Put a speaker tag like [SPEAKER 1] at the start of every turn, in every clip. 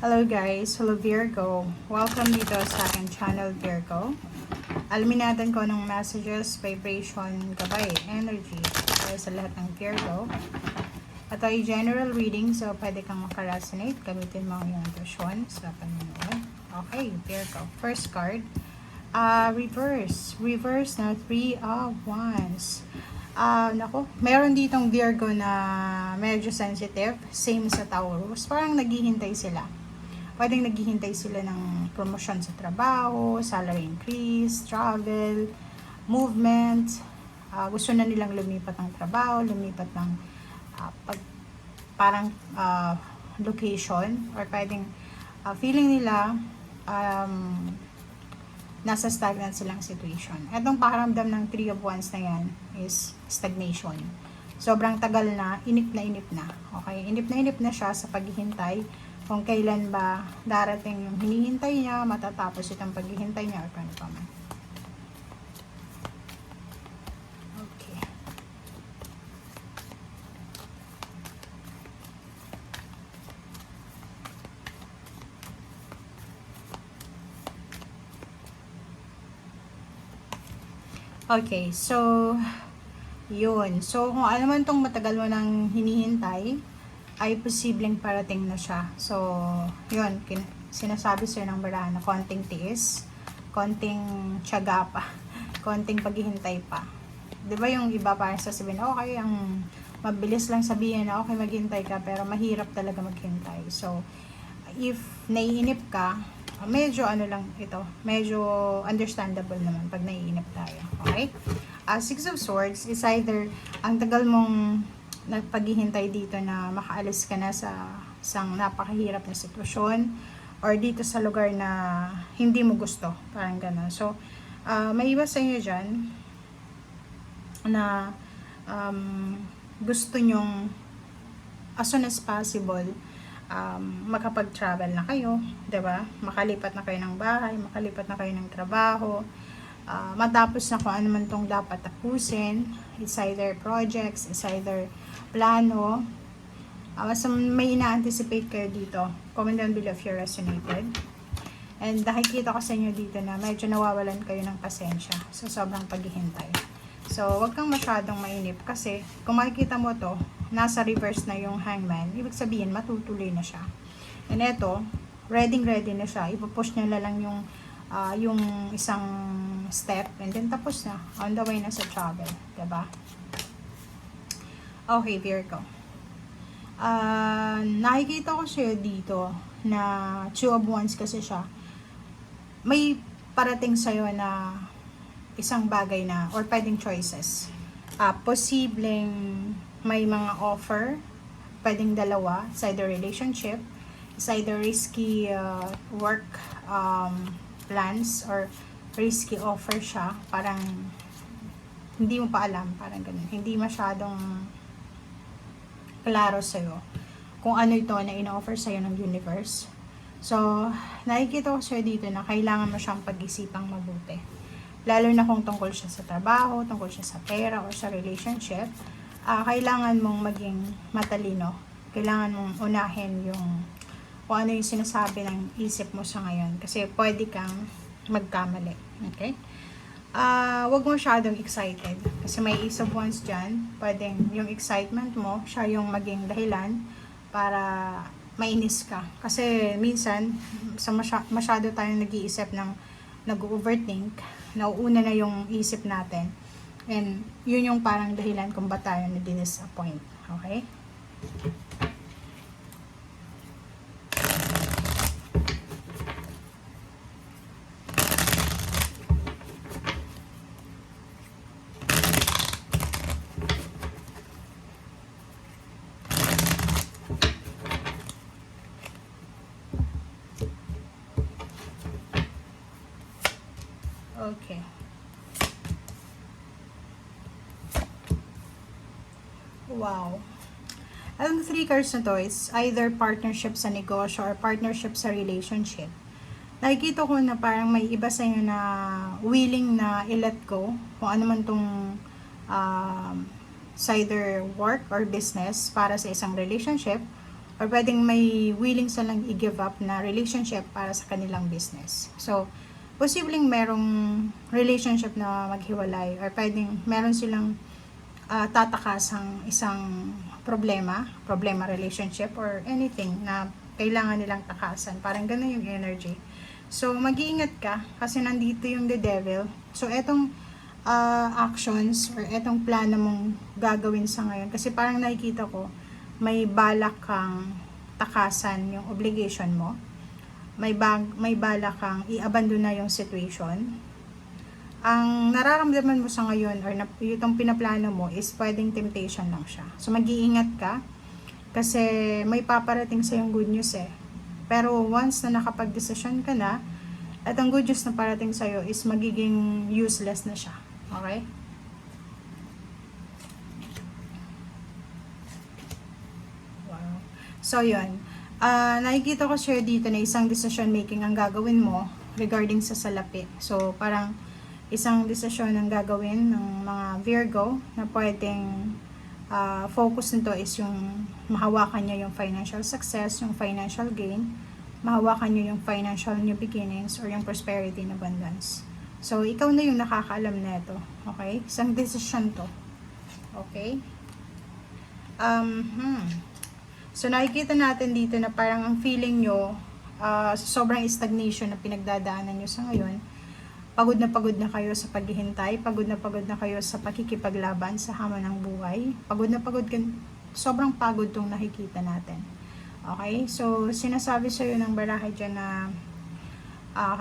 [SPEAKER 1] Hello guys, hello Virgo. Welcome dito sa aking channel Virgo. Alamin natin kung anong messages, vibration, gabay, energy para sa lahat ng Virgo. Ito ay general reading, so pwede kang makaresonate. Gamitin mo ang iyong intuition sa panunood. Okay, Virgo. First card, reverse na 3 of Wands. Nako, meron ditong Virgo na medyo sensitive, same sa Taurus. Parang naghihintay sila. Pwedeng naghihintay sila ng promotion sa trabaho, salary increase, travel, movement. Gusto na nilang lumipat ng trabaho, lumipat ng location, or pwedeng feeling nila nasa stagnant silang situation. Etong pakiramdam ng 3 of Wands na yan is stagnation. Sobrang tagal na inip na. Okay? Inip na siya sa paghihintay kung kailan ba darating yung hinihintay niya, matatapos itong paghihintay niya, or paano pa man. Okay. Okay, so yun. So, kung alam mo itong matagal mo nang hinihintay, ay posibleng parating na siya. So, yun. Sinasabi sa'yo ng barahan na konting tiis, konting tiyaga pa, konting paghihintay pa. Diba yung iba parang sasabihin, okay, ang mabilis lang sabihin na okay, maghintay ka, pero mahirap talaga maghintay. So, if naiinip ka, medyo ano lang ito, medyo understandable naman pag naiinip tayo. Okay? Six of Swords is either ang tagal mong nagpaghihintay dito na makaalis ka na sa isang napakahirap na sitwasyon, or dito sa lugar na hindi mo gusto, parang gano'n. So, may iba sa inyo dyan na gusto nyong as soon as possible makapag-travel na kayo, 'di ba? Makalipat na kayo ng bahay, makalipat na kayo ng trabaho, matapos na kung ano man tong dapat tapusin. It's either projects, it's either plano. Basta may ina-anticipate kayo dito. Comment down below if you resonated. And nakikita ko sa inyo dito na medyo nawawalan kayo ng pasensya sa sobrang paghihintay. So, wag kang masyadong mainip kasi kung makikita mo to, nasa reverse na yung Hangman, ibig sabihin matutuloy na siya. And eto, ready na siya. Ipupush niya lang yung isang step, and then tapos na, on the way na sa travel, diba? Okay, Virgo. Nakikita ko siya dito na 2 of Wands kasi siya. May parating sa'yo na isang bagay na, or pwedeng choices. Posibleng may mga offer, pwedeng dalawa, it's either relationship, it's either risky work plans, or risky offer siya, parang hindi mo pa alam, parang ganun. Hindi masyadong klaro sa'yo kung ano ito na in-offer sa'yo ng universe. So, nakikita ko sa'yo dito na kailangan mo siyang pag-isipang mabuti. Lalo na kung tungkol siya sa trabaho, tungkol siya sa pera, or sa relationship, kailangan mong maging matalino. Kailangan mong unahin yung kung ano yung sinasabi ng isip mo sa ngayon. Kasi pwede kang magkamali. Okay? Wag mo masyadong excited. Kasi may Ace of Wands dyan. Pwedeng yung excitement mo, siya yung maging dahilan para mainis ka. Kasi minsan, masyado tayong nag-iisip ng nag-overthink, nauuna na yung isip natin. And yun yung parang dahilan kung ba tayo na-disappoint. Okay? Okay. Wow. Ang 3 cards na to is either partnership sa negosyo or partnership sa relationship. Nakikita ko na parang may iba sa inyo na willing na i-let go kung ano man tong sa either work or business para sa isang relationship, or pwedeng may willing silang i-give up na relationship para sa kanilang business. So, posibleng merong relationship na maghiwalay, or pwedeng meron silang tatakasang isang problema relationship, or anything na kailangan nilang takasan. Parang ganun yung energy. So, mag-iingat ka kasi nandito yung the devil. So, etong actions or etong plano mong gagawin sa ngayon, kasi parang nakikita ko may balak kang takasan yung obligation mo, may balak kang i-abandon na yung situation. Ang nararamdaman mo sa ngayon or itong pinaplano mo is pwedeng temptation lang siya. So mag-iingat ka kasi may paparating sa yung good news eh. Pero once na nakapag-desisyon ka na, at ang good news na parating sa'yo is magiging useless na siya. Okay? Wow. So, yun. Nakikita ko sure dito na isang decision making ang gagawin mo regarding sa salapi. So, parang isang desisyon ang gagawin ng mga Virgo na pwedeng focus nito is yung mahawakan niya yung financial success, yung financial gain, mahawakan niyo yung financial new beginnings or yung prosperity and abundance. So, ikaw na yung nakakaalam na ito. Okay? Isang decision to. Okay? So, nakikita natin dito na parang ang feeling nyo, sobrang stagnation na pinagdadaanan nyo sa ngayon, pagod na kayo sa paghihintay, pagod na kayo sa pakikipaglaban sa hamon ng buhay, sobrang pagod tong nakikita natin. Okay? So, sinasabi sa'yo ng baraha dyan na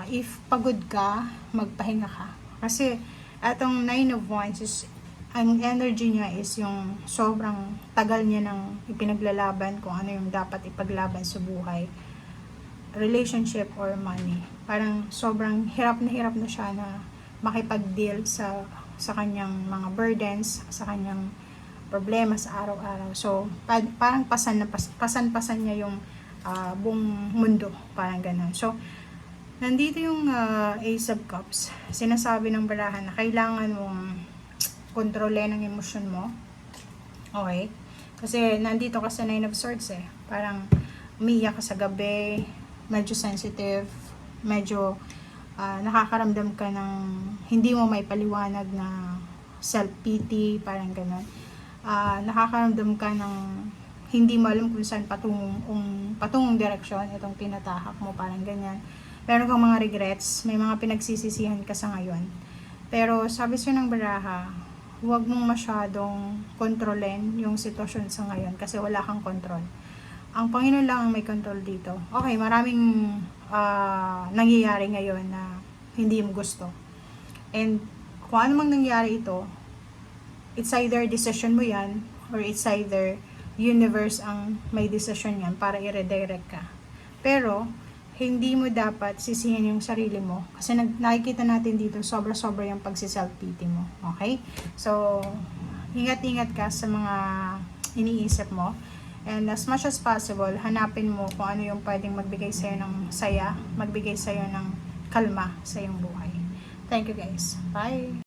[SPEAKER 1] if pagod ka, magpahinga ka. Kasi, atong 9 of Wands is, ang energy niya is yung sobrang tagal niya ng ipinaglalaban kung ano yung dapat ipaglaban sa buhay. Relationship or money. Parang sobrang hirap na siya na makipag-deal sa kanyang mga burdens, sa kanyang problema sa araw-araw. So, parang pasan niya yung buong mundo. Parang ganun. So, nandito yung Ace of Cups. Sinasabi ng barahan na kailangan mong kontrolin ang emosyon mo. Okay? Kasi nandito ka sa 9 of Swords eh. Parang umiiyak ka sa gabi, medyo sensitive, medyo nakakaramdam ka ng hindi mo may paliwanag na self-pity, parang ganun. Nakakaramdam ka ng hindi mo alam kung saan patungong direksyon itong tinatahak mo, parang ganyan. Meron kang mga regrets, may mga pinagsisisihan ka sa ngayon. Pero sabi siya ng baraha, huwag mong masyadong kontrolin yung sitwasyon sa ngayon kasi wala kang kontrol. Ang Panginoon lang ang may control dito. Okay, maraming nangyayari ngayon na hindi mo gusto. And kung ano mang nangyari ito, it's either decision mo yan or it's either universe ang may decision yan para i-redirect ka. Pero, hindi mo dapat sisihin yung sarili mo kasi nakikita natin dito sobra-sobra yung pagsiself-pity mo. Okay? So, ingat-ingat ka sa mga iniisip mo. And as much as possible, hanapin mo kung ano yung pwedeng magbigay sa'yo ng saya, magbigay sa'yo ng kalma sa iyong buhay. Thank you guys. Bye!